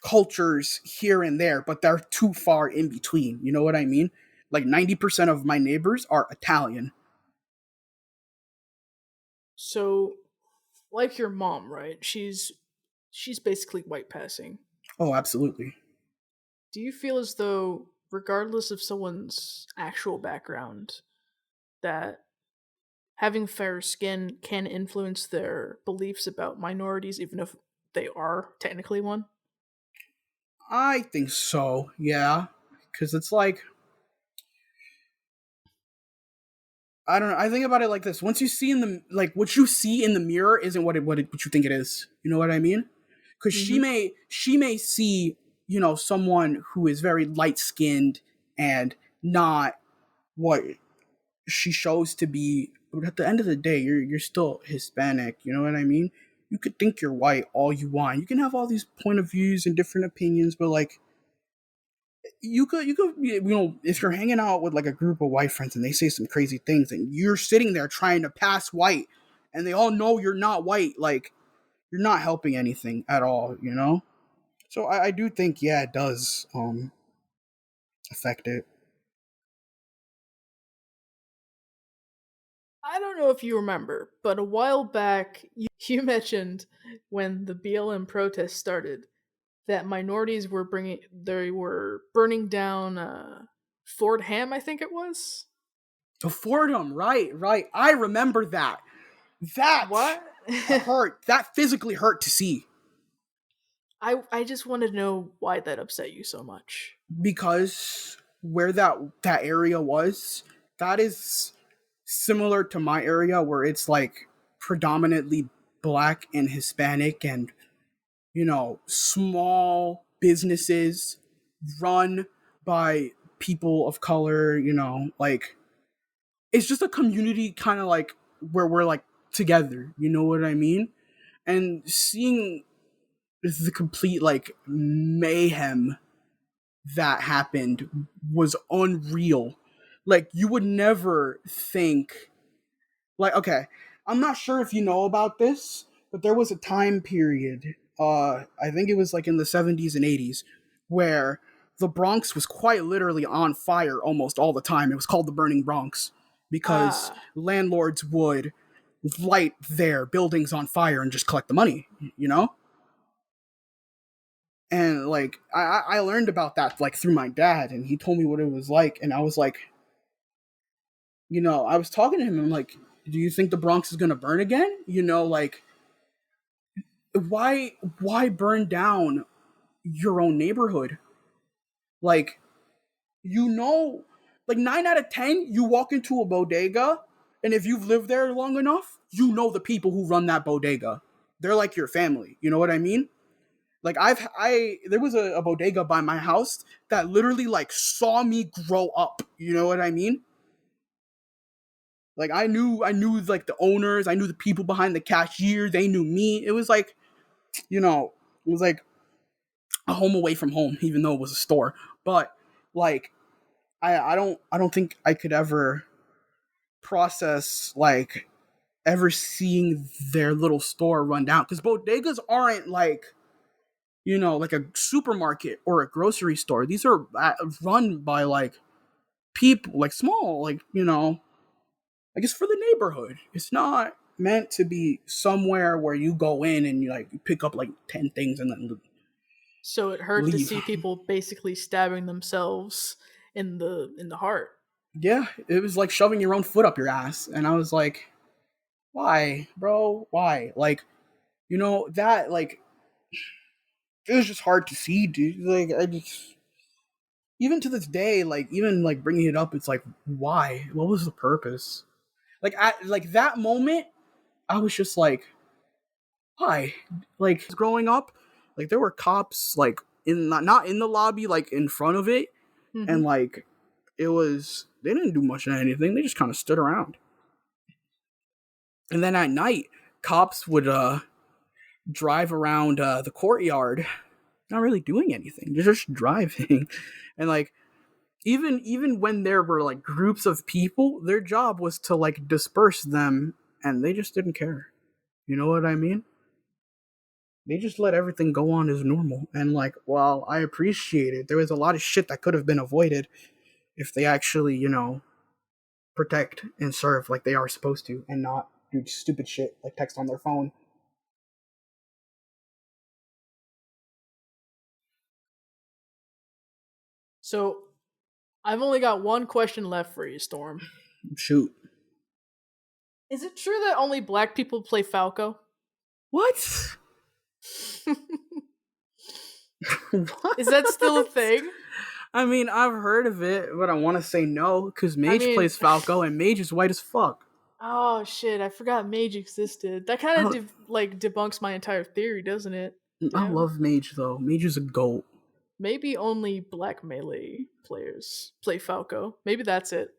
cultures here and there, but they're too far in between. You know what I mean? Like 90% of my neighbors are Italian. So, like your mom, right? She's basically white passing. Oh, absolutely. Do you feel as though, regardless of someone's actual background, that having fair skin can influence their beliefs about minorities, even if they are technically one? I think so, yeah. Because it's like, I don't know. I think about it like this: once you see in the like what you see in the mirror isn't what you think it is. You know what I mean? Because she may see someone who is very light skinned and not what she shows to be. But at the end of the day, you're still Hispanic. You know what I mean? You could think you're white all you want. You can have all these point of views and different opinions, but like you could if you're hanging out with like a group of white friends and they say some crazy things and you're sitting there trying to pass white and they all know you're not white, like you're not helping anything at all, so I do think, yeah, it does affect it. I don't know if you remember, but a while back you mentioned when the BLM protests started that minorities were burning down Fort Ham, I think it was. The Fordham, right. I remember that. That What? hurt. That physically hurt to see. I just want to know why that upset you so much. Because where that area was, that is similar to my area where it's like predominantly black and Hispanic and small businesses run by people of color, like it's just a community kind of like where we're like together, you know what I mean? And seeing the complete like mayhem that happened was unreal. Like you would never think like, okay, I'm not sure if you know about this, but there was a time period, I think it was like in the 70s and 80s, where the Bronx was quite literally on fire almost all the time. It was called the Burning Bronx because landlords would light their buildings on fire and just collect the money, And like I learned about that like through my dad, and he told me what it was like, and I was like, I was talking to him, and I'm like, do you think the Bronx is gonna burn again? Like why burn down your own neighborhood? Like, like 9 out of 10, you walk into a bodega, and if you've lived there long enough, the people who run that bodega. They're like your family. You know what I mean? Like there was a bodega by my house that literally like saw me grow up. You know what I mean? Like I knew like the owners, I knew the people behind the cashier, they knew me. It was like, it was like a home away from home, even though it was a store. but like I don't think I could ever process like ever seeing their little store run down, because bodegas aren't like, you know, like a supermarket or a grocery store. These are run by like people, like small, like, you know, I guess for the neighborhood. It's not meant to be somewhere where you go in and you like pick up like 10 things and then So it hurt to leave. see people basically stabbing themselves in the heart. Yeah, it was like shoving your own foot up your ass. And I was like, why, bro? Why? Like, you know, that, like, it was just hard to see, dude. Like, I just, even to this day, like, even, like, bringing it up, it's like, why? What was the purpose? Like, like, that moment, I was just like, why? Like, growing up, like, there were cops, like, not in the lobby, like, in front of it. Mhm. And, like, it was, they didn't do much of anything. They just kind of stood around. And then at night, cops would drive around the courtyard, not really doing anything. They're just driving. And like, even when there were like groups of people, their job was to like disperse them, and they just didn't care. You know what I mean? They just let everything go on as normal. And like, while I appreciate it, there was a lot of shit that could have been avoided if they actually, you know, protect and serve like they are supposed to, and not do stupid shit like text on their phone. So I've only got one question left for you, Storm. Shoot. Is it true that only black people play Falco? What? What? Is that still a thing? I mean, I've heard of it, but I want to say no, because Mage plays Falco, and Mage is white as fuck. Oh shit, I forgot Mage existed. That kind of debunks my entire theory, doesn't it? I love Mage, though. Mage is a goat. Maybe only black melee players play Falco. Maybe that's it.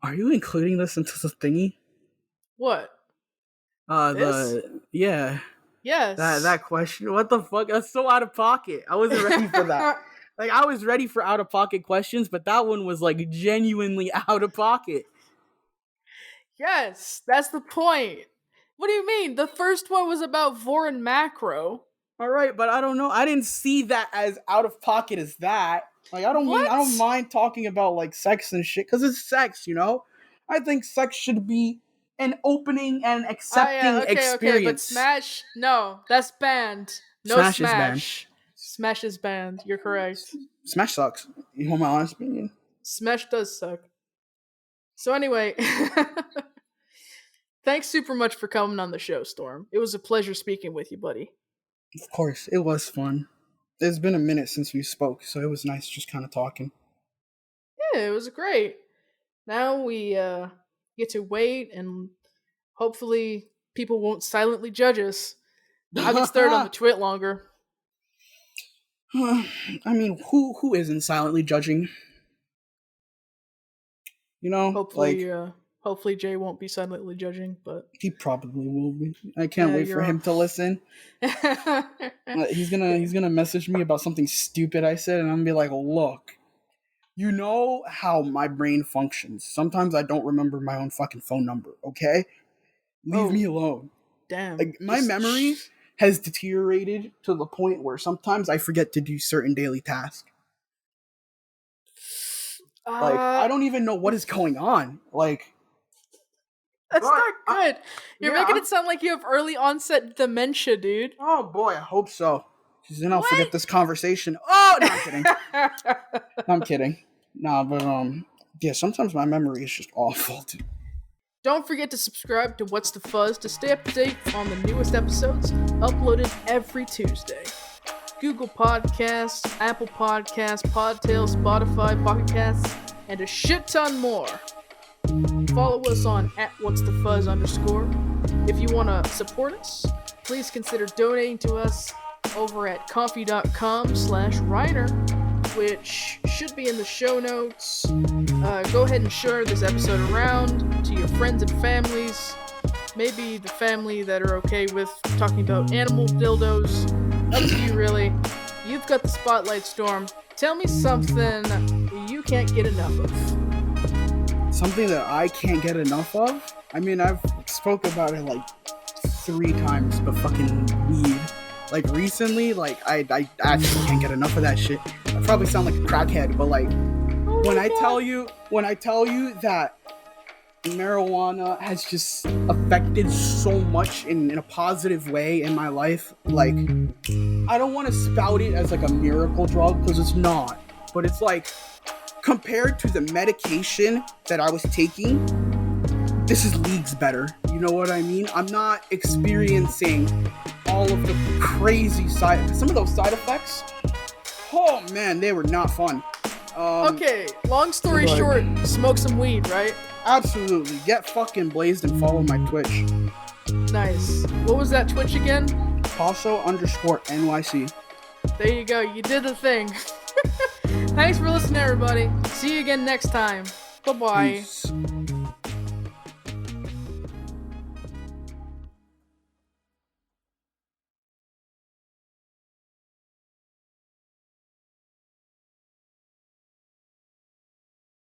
Are you including this into the thingy? What? Yeah. Yes. That question. What the fuck? That's so out of pocket. I wasn't ready for that. Like, I was ready for out of pocket questions, but that one was like genuinely out of pocket. Yes, that's the point. What do you mean? The first one was about Vorin Macro. All right, but I don't know. I didn't see that as out of pocket as that. Like, I don't mind talking about like sex and shit, because it's sex, you know. I think sex should be an opening and accepting experience. Okay, but Smash, no, that's banned. No Smash. Is banned. Smash is banned. You're correct. Smash sucks. You want my honest opinion? Smash does suck. So anyway, thanks super much for coming on the show, Storm. It was a pleasure speaking with you, buddy. Of course, it was fun. It's been a minute since we spoke, so it was nice just kind of talking. Yeah, it was great. Now we get to wait, and hopefully people won't silently judge us. I've been stirred on the twit longer. I mean, who isn't silently judging? You know, hopefully Jay won't be silently judging, but he probably will be. I can't wait for him to listen. He's gonna message me about something stupid I said, and I'm gonna be like, look, you know how my brain functions. Sometimes I don't remember my own fucking phone number, okay? Leave me alone. Damn. Like, my memory has deteriorated to the point where sometimes I forget to do certain daily tasks. Like, I don't even know what is going on. Like, that's not good. You're making it sound like you have early onset dementia, dude. Oh boy, I hope so. Because then I'll forget this conversation. Oh, no, I'm kidding. I'm kidding. Nah, but yeah, sometimes my memory is just awful, dude. Don't forget to subscribe to What's the Fuzz to stay up to date on the newest episodes, uploaded every Tuesday. Google Podcasts, Apple Podcasts, Podtail, Spotify, Pocket Casts, and a shit ton more. Follow us on @whatsthefuzz_. If you want to support us, please consider donating to us over at coffee.com/Reiner, which should be in the show notes. Go ahead and share this episode around to your friends and families. Maybe the family that are okay with talking about animal dildos. Up to you, really. You've got the spotlight, Storm. Tell me something you can't get enough of. Something that I can't get enough of? I mean, I've spoke about it like 3 times, but fucking weed. Like recently, like I actually can't get enough of that shit. I probably sound like a crackhead, but like when I tell you that marijuana has just affected so much in a positive way in my life, like I don't want to spout it as like a miracle drug because it's not, but it's like compared to the medication that I was taking, this is leagues better. You know what I mean? I'm not experiencing all of the crazy some of those side effects. Oh man, they were not fun. Okay, long story short, smoke some weed, right? Absolutely. Get fucking blazed and follow my Twitch. Nice. What was that Twitch again? Posso_NYC. There you go. You did the thing. Thanks for listening, everybody. See you again next time. Bye-bye. Peace.